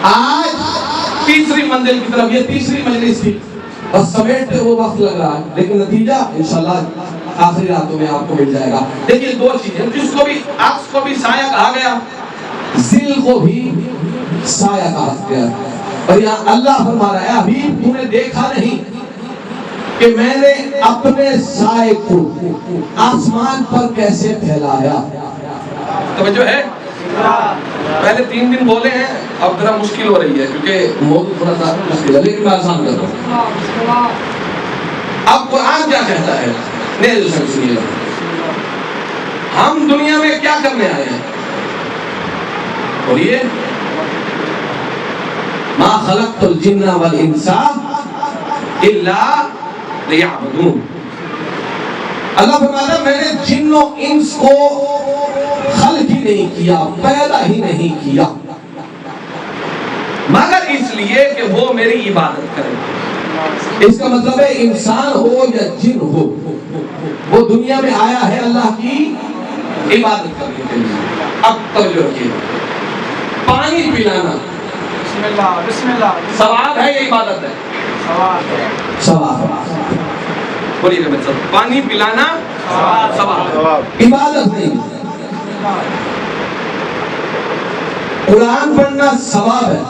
آج تیسری منزل کی طرف، یہ تیسری مجلس تھی، بس سمیٹتے وہ وقت لگ رہا ہے، لیکن نتیجہ انشاءاللہ آخری راتوں میں آپ کو مل جائے گا۔ دیکھیے دو چیزیں، جس کو بھی عکس کو بھی سایہ کہا گیا، ذل کو بھی سایہ کہا گیا، اور یہاں اللہ فرما رہا ہے حبیب تو نے دیکھا نہیں کہ میں نے اپنے سائے کو آسمان پر کیسے پھیلایا۔ توجہ ہے؟ پہلے 3 دن بولے ہیں، اب ذرا مشکل ہو رہی ہے کیونکہ موضوع تھوڑا سا مشکل ہے، لیکن میں آسان کر رہا ہوں۔ اب قرآن کیا کہتا ہے؟ نہیں سنیے گا، ہم دنیا میں کیا کرنے آئے ہیں؟ اور یہ ما خلقت الجن والانس الا لیعبدون، اللہ فرماتا ہے میں نے جن و انس کو خلق ہی نہیں کیا، پیدا ہی نہیں کیا مگر اس لیے کہ وہ میری عبادت کریں۔ اس کا مطلب ہے انسان ہو یا جن ہو، وہ دنیا میں آیا ہے اللہ کی عبادت کرنے کے لیے۔ اب توجہ رکھیے، پانی پلانا بسم اللہ ثواب ہے یا عبادت ہے؟ ثواب ہے۔ بولیے کہ مطلب پانی پلانا ثواب ہے، عبادت نہیں۔ قرآن پڑھنا ثواب ہے۔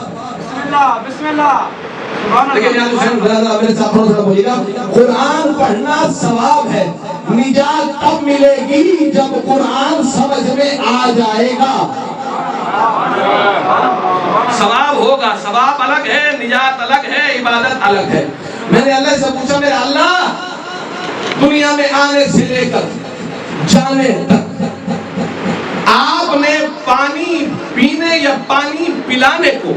بسم اللہ لیکن یاد حسین برادر میرے ساتھ تھوڑا سا بولیے گا، قرآن پڑھنا ثواب ہے، نجات تب ملے گی جب قرآن سمجھ میں آ جائے گا۔ ثواب ہوگا، ثواب الگ ہے، نجات الگ ہے، عبادت الگ ہے۔ میں نے اللہ سے پوچھا میرے اللہ دنیا میں آنے سے لے کر جانے تک آپ نے پانی پینے یا پانی پلانے کو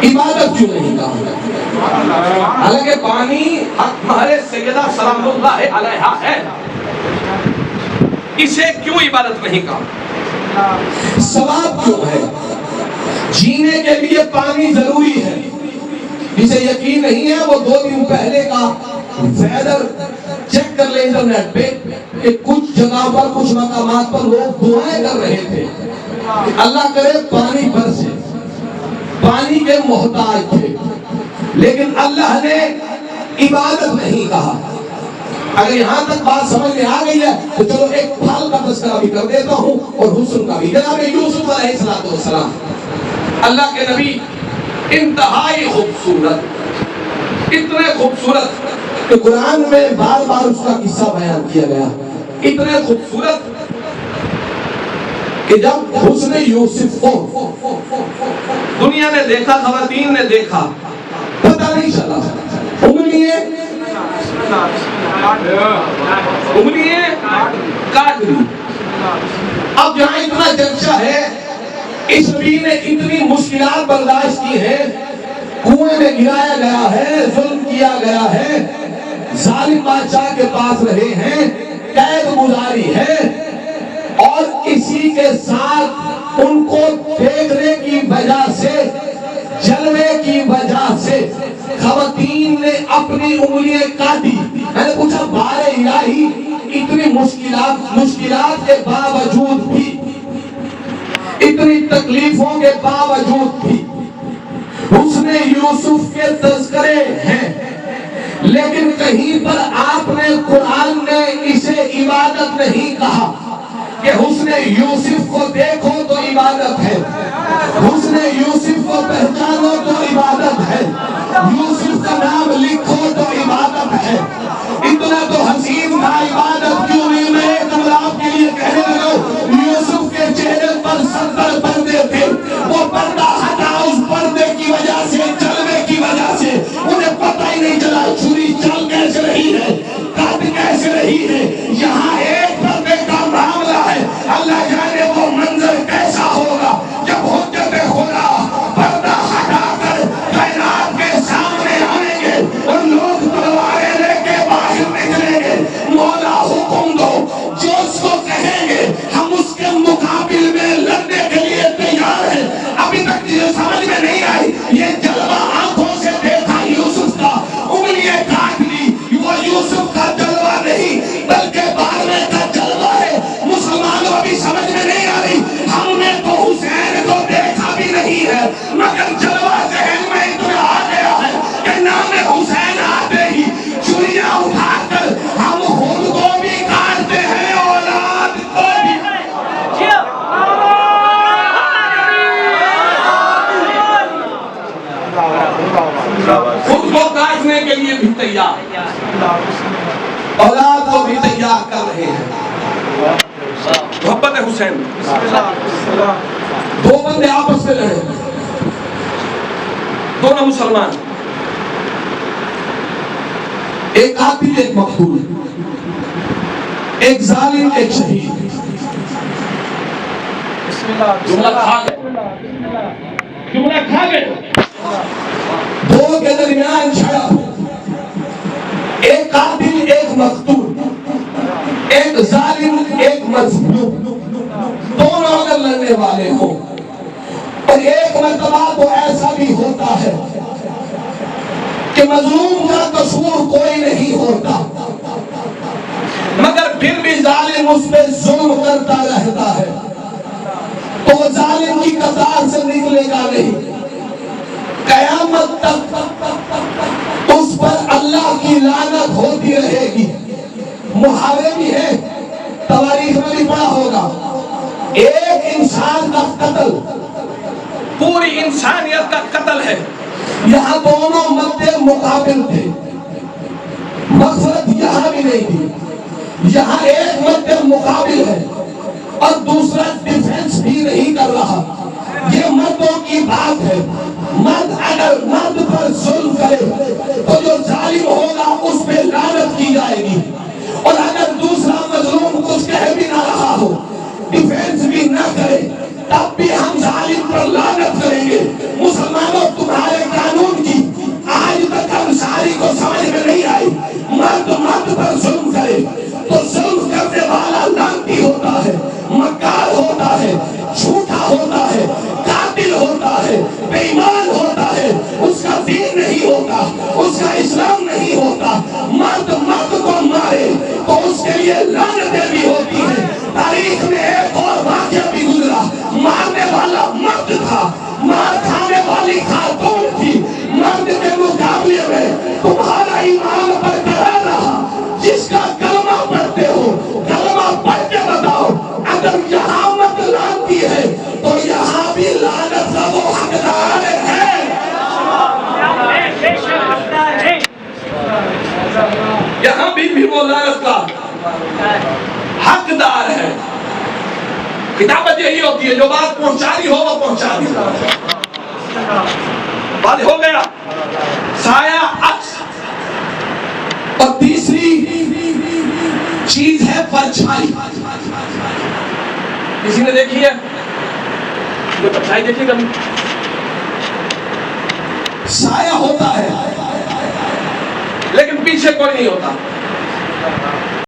عبادت کیوں نہیں کہا؟ حالانکہ پانی ہمارے سیدہ سلام اللہ علیہا ہے، اسے کیوں عبادت نہیں کہا؟ ثواب کیوں ہے؟ جینے کے لیے پانی ضروری ہے، جسے یقین نہیں ہے وہ 2 دن پہلے کا ویدر چیک کر لیں انٹرنیٹ پہ کہ کچھ جگہ پر کچھ مقامات پر لوگ دعائیں کر رہے تھے کہ اللہ کرے پانی برسے، پانی کے محتاج تھے، لیکن اللہ نے عبادت نہیں کہا۔ اگر یہاں تک بات سمجھ میں آ گئی ہے تو چلو ایک پھل کا تذکرہ بھی کر دیتا ہوں اور حسن کا بھی۔ جناب یوسف علیہ السلام اللہ کے نبی، انتہائی خوبصورت، اتنے خوبصورت کہ قرآن میں بار بار اس کا قصہ بیان کیا گیا، اتنے خوبصورت کہ جب حسن یوسف کو دنیا نے دیکھا، خواتین نے دیکھا، پتہ نہیں چلا، انگلیاں کاٹ لی۔ اب جہاں اتنا چرچا ہے، اس نبی نے اتنی مشکلات برداشت کی ہیں، کنویں میں گرایا گیا ہے، ظلم کیا گیا ہے، ظالم بادشاہ کے پاس رہے ہیں، قید گزاری ہے، اور اسی کے ساتھ ان کو دیکھنے کی وجہ سے، جلوے کی وجہ سے خواتین نے اپنی انگلیاں کاٹی۔ میں نے پوچھا بار الہی اتنی مشکلات کے باوجود بھی، اتنی تکلیفوں کے باوجود بھی حسن یوسف کے تذکرے ہیں، لیکن کہیں پر آپ نے قرآن نے اسے عبادت نہیں کہا کہ حسن یوسف کو دیکھو تو عبادت ہے، حسن یوسف کو پہچانو تو عبادت ہے، یوسف کا نام لکھو تو عبادت ہے۔ اتنا تو حسین تھا، عبادت کیوں نہیں؟ میں ایک آپ کے لیے کہنے لگا، یوسف کے چہرے پر 70 پردے تھے، وہ پردہ ہٹا، اس پردے کی وجہ سے، جلوے کی وجہ سے انہیں پتہ ہی نہیں چلا چھری چل کیسے رہی ہے، کاٹ کیسے رہی ہے۔ یہاں ایک پردے کا معاملہ ہے، اللہ جانے وہ منظر کیسا ہوگا جب حجت خدا پردہ ہٹا کر کائنات کے سامنے آئیں گے اور لوگ تلواریں لے کے باہر نکلیں گے۔ مولا حکم دو، جو اس کو کہیں گے ہم اس کے مقابل میں لڑنے کے لیے تیار ہیں۔ ابھی تک یہ سمجھ میں نہیں آئی، یہ جلوہ آنکھوں سے دیکھا یوسف کا، انگلیاں کاٹ لی، وہ یوسف کا جلوہ نہیں بلکہ بارے کا جلوہ ہے۔ مسلمانوں ابھی سمجھ میں نہیں آ رہی، ہم نے تو حسین کو دیکھا بھی نہیں ہے، مگر جلوہ ذہن میں اتنا آ گیا ہے کہ نام حسین آتے ہی چڑیاں اٹھا کر ہم خود کو بھی کاٹتے ہیں اولاد کو بھی خود کو کاٹنے کے لیے بھی تیار، اولاد کو بھی تیار کر رہے ہیں۔ محبت حسین، دو بندے آپس میں لڑے، دونوں مسلمان، ایک قاتل ایک مقتول، ایک ظالم ایک شہید، جملہ کھا گئے، دو کے درمیان جھڑپ، ایک قاتل ایک مقتول، ایک ظالم ایک مظلوم، دونوں اگر لڑنے والے ہوں، اور ایک مرتبہ تو ایسا بھی ہوتا ہے کہ مظلوم کا قصور کوئی نہیں ہوتا، مگر پھر بھی ظالم اس پہ ظلم کرتا رہتا ہے، تو وہ ظالم کی قطار سے نکلے گا نہیں، قیامت تک اس پر اللہ کی لعنت ہوتی رہے گی۔ محاورے بھی ہے، تواریخ میں بھی پڑھا ہوگا، ایک انسان کا قتل پوری انسانیت کا قتل ہے۔ یہاں دونوں مدد مقابل تھے، مغفرت یہاں بھی نہیں تھی، یہاں ایک مدد مقابل ہے اور دوسرا ڈیفنس بھی نہیں کر رہا۔ یہ مردوں کی بات ہے، مرد اگر مرد پر ظلم کرے تو جو ظالم ہوگا اس پہ لعنت کی جائے گی، اور اگر دوسرا مظلوم کچھ کہہ بھی نہ رہا ہو، ڈیفنس بھی نہ کرے، تب بھی ہم ظالم پر لعنت کریں گے۔ مسلمانوں، تمہارے قانون کی آج تک ہم ساری کو سمجھ میں نہیں آئی۔ مرد مرد پر ظلم کرے تو ظلم کرنے والا لعنتی ہوتا ہے، مکار ہوتا ہے، جھوٹا ہوتا ہے، قاتل ہوتا ہے، بے ایمان ہوتا ہے، اس کا دین نہیں ہوتا، اس کا اسلام نہیں ہوتا۔ مرد مرد کو مارے تو اس کے لیے لعنتیں بھی ہوتی ہیں۔ تاریخ میں ایک اور واقعہ بھی گزرا، مارنے والا مرد تھا، مار کھانے والی خاتون تھی، مرد کے مقابلے میں تمہارا ایمان برقرار رہا۔ جس کا کلمہ پڑھتے ہو، کلمہ پڑھ کے بتاؤ، اگر یہاں مت لانتی ہے تو یہاں بھی لعنت کا وہ حقدار ہے۔ یہاں بھی وہ لعنت کا حقدار ہے۔ کتابت یہی ہوتی ہے، جو بات پہنچانی ہو وہ پہنچا دی۔ بات ہو گیا، سایہ عکس، اور تیسری چیز ہے پرچھائی۔ کسی نے دیکھی ہے جو پرچھائی دیکھی کبھی؟ سایہ ہوتا ہے لیکن پیچھے کوئی نہیں ہوتا۔